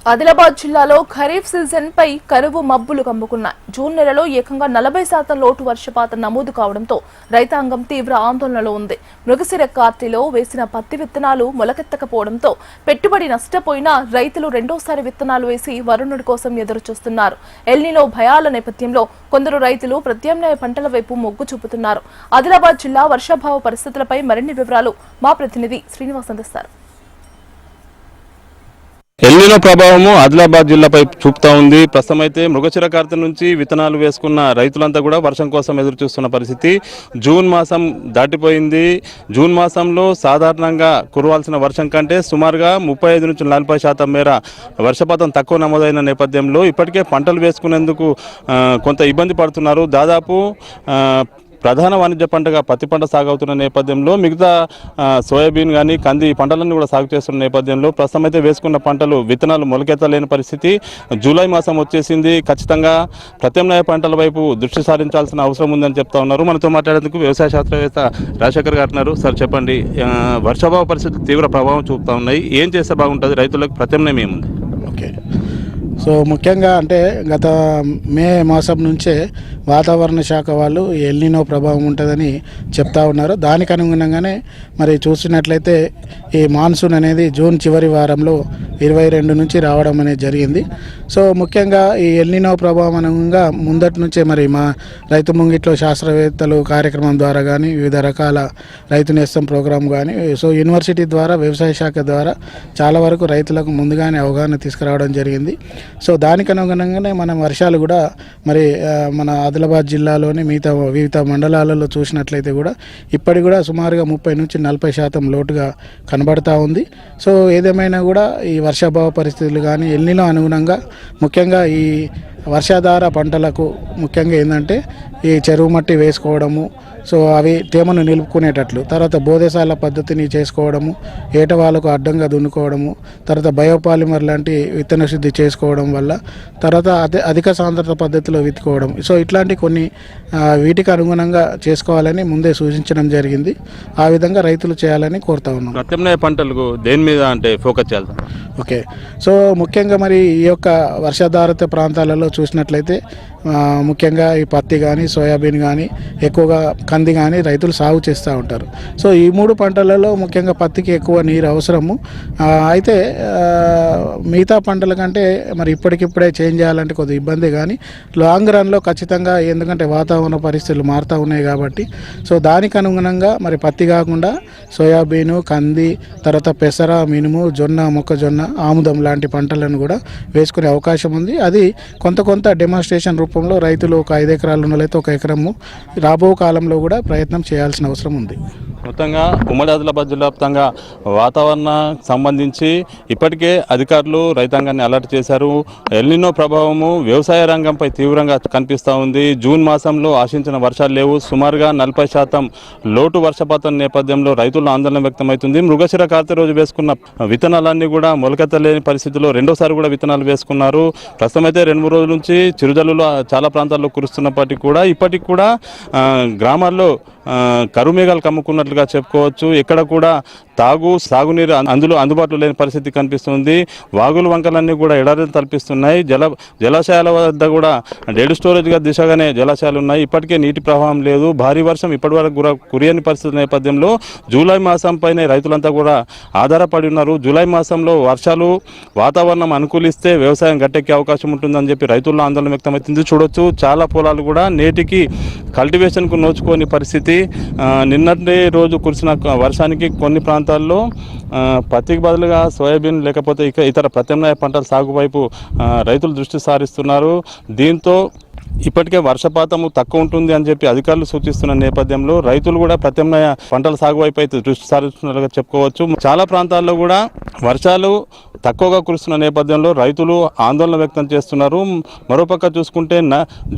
ఆదిలాబాద్ జిల్లాలో ఖరీఫ్ సీజన్ పై కరువు మబ్బులు కమ్ముకున్నాయి. జూన్ నెలలో ఏకంగా 40% లోటు వర్షపాతం నమోదు కావడంతో రైతాంగం తీవ్ర ఆందోళనలో ఉంది. మృగశిర కార్తెలో వేసిన పత్తి విత్తనాలు మొలకెత్తకపోవడంతో పెట్టుబడి నష్టపోయిన రైతులు రెండోసారి విత్తనాలు వేసి వరుణుడి కోసం ఎదురు చూస్తున్నారు. ఎల్నినో భయాల నేపథ్యంలో కొందరు రైతులు ప్రత్యామ్నాయ పంటల వైపు మొగ్గు చూపుతున్నారు. ఆదిలాబాద్ జిల్లా వర్షాభావ పరిస్థితులపై మరిన్ని వివరాలు మా ప్రతినిధి శ్రీనివాస్ అందిస్తారు. ఎల్నినో ప్రభావము ఆదిలాబాద్ జిల్లాపై చూపుతా ఉంది. ప్రస్తుతం అయితే మృగశిర కార్తె నుంచి విత్తనాలు వేసుకున్న రైతులంతా కూడా వర్షం కోసం ఎదురు చూస్తున్న పరిస్థితి. జూన్ మాసం దాటిపోయింది. జూన్ మాసంలో సాధారణంగా కురవాల్సిన వర్షం కంటే సుమారుగా 35 నుంచి 40% మేర వర్షపాతం తక్కువ నమోదైన నేపథ్యంలో ఇప్పటికే పంటలు వేసుకునేందుకు కొంత ఇబ్బంది పడుతున్నారు. దాదాపు ప్రధాన వాణిజ్య పంటగా పత్తి పంట సాగవుతున్న నేపథ్యంలో మిగతా సోయాబీన్ కానీ కంది పంటలన్నీ కూడా సాగు చేస్తున్న నేపథ్యంలో ప్రస్తుతం అయితే వేసుకున్న పంటలు విత్తనాలు మొలకెత్తలేని పరిస్థితి. జూలై మాసం వచ్చేసింది. ఖచ్చితంగా ప్రత్యామ్నాయ పంటల వైపు దృష్టి సారించాల్సిన అవసరం ఉందని చెప్తా ఉన్నారు. మనతో మాట్లాడేందుకు వ్యవసాయ శాస్త్రవేత్త రాజశేఖర్ గారు ఉన్నారు. సార్ చెప్పండి, వర్షాభావ పరిస్థితులు తీవ్ర ప్రభావం చూపుతా ఉన్నాయి. ఏం చేస్తే బాగుంటుంది? రైతులకు ప్రత్యామ్నాయం ఏముంది? ఓకే, సో ముఖ్యంగా అంటే గత మే మాసం నుంచే వాతావరణ శాఖ వాళ్ళు ఎల్నినో ప్రభావం ఉంటుందని చెప్తా ఉన్నారు. దానికి అనుగుణంగానే మరి చూసినట్లయితే ఈ మాన్సూన్ అనేది జూన్ చివరి వారంలో 22 నుంచి రావడం అనేది జరిగింది. సో ముఖ్యంగా ఈ ఎల్నినో ప్రభావం అనుగుణంగా ముందటి నుంచే మరి మా రైతు ముంగిట్లో శాస్త్రవేత్తలు కార్యక్రమం ద్వారా కానీ వివిధ రకాల రైతు నేస్తం ప్రోగ్రాం కానీ సో యూనివర్సిటీ ద్వారా వ్యవసాయ శాఖ ద్వారా చాలా వరకు రైతులకు ముందుగానే అవగాహన తీసుకురావడం జరిగింది. సో దానికి అనుగుణంగానే మనం వర్షాలు కూడా మరి మన ఆదిలాబాద్ జిల్లాలోని వివిధ మండలాలలో చూసినట్లయితే కూడా ఇప్పటికి కూడా సుమారుగా 30 నుంచి 40% లోటుగా కనబడతా ఉంది. సో ఏదేమైనా కూడా ఈ వర్షాభావ పరిస్థితులు కానీ ఎల్నినో అనుగుణంగా ముఖ్యంగా ఈ వర్షాధార పంటలకు ముఖ్యంగా ఏంటంటే ఈ చెరువు మట్టి వేసుకోవడము, సో అవి తేమను నిలుపుకునేటట్లు, తర్వాత బోధశాల పద్ధతిని చేసుకోవడము, ఏటవాళ్ళకు అడ్డంగా దున్నుకోవడము, తర్వాత బయోపాలిమర్ లాంటి విత్తన శుద్ధి చేసుకోవడం వల్ల తర్వాత అధిక సాంద్రత పద్ధతిలో విత్తుకోవడం, సో ఇట్లాంటి కొన్ని వీటికి అనుగుణంగా చేసుకోవాలని ముందే సూచించడం జరిగింది. ఆ విధంగా రైతులు చేయాలని కోరుతా ఉన్నాం. ప్రత్యామ్నాయ పంటలకు దేని మీద అంటే ఫోకస్ చేయాలి? ఓకే, సో ముఖ్యంగా మరి ఈ యొక్క వర్షాధారిత ప్రాంతాలలో చూసినట్లయితే ముఖ్యంగా ఈ పత్తి కానీ సోయాబీన్ కానీ ఎక్కువగా కంది కానీ రైతులు సాగు చేస్తూ ఉంటారు. సో ఈ 3 పంటలలో ముఖ్యంగా పత్తికి ఎక్కువ నీరు అవసరము. అయితే మిగతా పంటల కంటే మరి ఇప్పటికిప్పుడే చేంజ్ చేయాలంటే కొద్దిగా ఇబ్బంది, కానీ లాంగ్ రన్లో ఖచ్చితంగా, ఎందుకంటే వాతావరణ పరిస్థితులు మారుతూ ఉన్నాయి కాబట్టి సో దానికి అనుగుణంగా మరి పత్తి కాకుండా సోయాబీను, కంది, తర్వాత పెసర, మినుము, జొన్న, మొక్కజొన్న, ఆముదం లాంటి పంటలను కూడా వేసుకునే అవకాశం ఉంది. అది కొంత డెమాన్స్ట్రేషన్ రూపంలో రైతులు ఒక 5 ఎకరాలు ఉన్నట్లయితే 1 ఎకరము రాబో కాలంలో కూడా ప్రయత్నం చేయాల్సిన అవసరం ఉంది. మొత్తంగా ఉమ్మడి ఆదిలాబాద్ జిల్లా వ్యాప్తంగా వాతావరణం సంబంధించి ఇప్పటికే అధికారులు రైతాంగాన్ని అలర్ట్ చేశారు. ఎల్నినో ప్రభావము వ్యవసాయ రంగంపై తీవ్రంగా కనిపిస్తూ ఉంది. జూన్ మాసంలో ఆశించిన వర్షాలు లేవు. సుమారుగా 40% లోటు వర్షపాతం నేపథ్యంలో రైతుల్లో ఆందోళన వ్యక్తమవుతుంది. మృగశిర కార్తె రోజు వేసుకున్న విత్తనాలన్నీ కూడా మొలకెత్తలేని పరిస్థితిలో రెండోసారి కూడా విత్తనాలు వేసుకున్నారు. ప్రస్తుతం అయితే 2-3 రోజుల నుంచి చిరుజల్లులు చాలా ప్రాంతాల్లో కురుస్తున్నప్పటికీ కూడా ఇప్పటికి కూడా గ్రామాల్లో కరుమేఘాలు కమ్ముకున్నట్లుగా చెప్పుకోవచ్చు. ఇక్కడ కూడా సాగునీరు అందుబాటులో లేని పరిస్థితి కనిపిస్తుంది. వాగులు వంకలన్నీ కూడా ఎడారిని తలపిస్తున్నాయి. జలాశయాల వద్ద కూడా డెడ్ స్టోరేజ్గా దిశగానే జలాశయాలు ఉన్నాయి. ఇప్పటికే నీటి ప్రవాహం లేదు. భారీ వర్షం ఇప్పటివరకు కూడా కురియని పరిస్థితి నేపథ్యంలో జూలై మాసం పైనే రైతులంతా కూడా ఆధారపడి ఉన్నారు. జూలై మాసంలో వర్షాలు వాతావరణం అనుకూలిస్తే వ్యవసాయం గట్టెక్కే అవకాశం ఉంటుందని చెప్పి రైతుల్లో ఆందోళన వ్యక్తమవుతుంది. చూడొచ్చు, చాలా పొలాలు కూడా నేటికి కల్టివేషన్కు నోచుకోని పరిస్థితి. నిన్నటి రోజు కురిసిన వర్షానికి కొన్ని ప్రాంతాల్లో పత్తికి బదులుగా సోయాబీన్ లేకపోతే ఇతర ప్రత్యామ్నాయ పంటల సాగు వైపు రైతులు దృష్టి సారిస్తున్నారు. దీంతో ఇప్పటికే వర్షపాతము తక్కువ ఉంటుంది అని చెప్పి అధికారులు సూచిస్తున్న నేపథ్యంలో రైతులు కూడా ప్రత్యామ్నాయ పంటల సాగు వైపు అయితే దృష్టి సారిస్తున్నట్లుగా చెప్పుకోవచ్చు. చాలా ప్రాంతాల్లో కూడా వర్షాలు తక్కువగా కురుస్తున్న నేపథ్యంలో రైతులు ఆందోళన వ్యక్తం చేస్తున్నారు. మరోపక్క చూసుకుంటే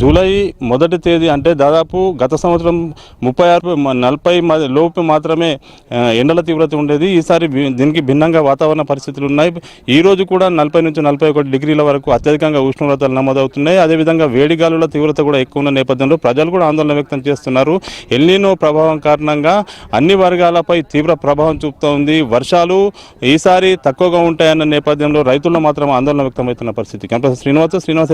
జూలై 1వ తేదీ అంటే దాదాపు గత సంవత్సరం 36-40 లోపు మాత్రమే ఎండల తీవ్రత ఉండేది. ఈసారి దీనికి భిన్నంగా వాతావరణ పరిస్థితులు ఉన్నాయి. ఈ రోజు కూడా 40 నుంచి 41 డిగ్రీల వరకు అత్యధికంగా ఉష్ణోగ్రతలు నమోదవుతున్నాయి. అదేవిధంగా వేడిగాలుల తీవ్రత కూడా ఎక్కువ ఉన్న నేపథ్యంలో ప్రజలు కూడా ఆందోళన వ్యక్తం చేస్తున్నారు. ఎల్నినో ప్రభావం కారణంగా అన్ని వర్గాలపై తీవ్ర ప్రభావం చూపుతూ ఉంది. వర్షాలు ఈసారి తక్కువగా ఉంటాయన్న నేపథ్యంలో రైతుల్లో మాత్రం ఆందోళన వ్యక్తమవుతున్న పరిస్థితి. శ్రీనివాస్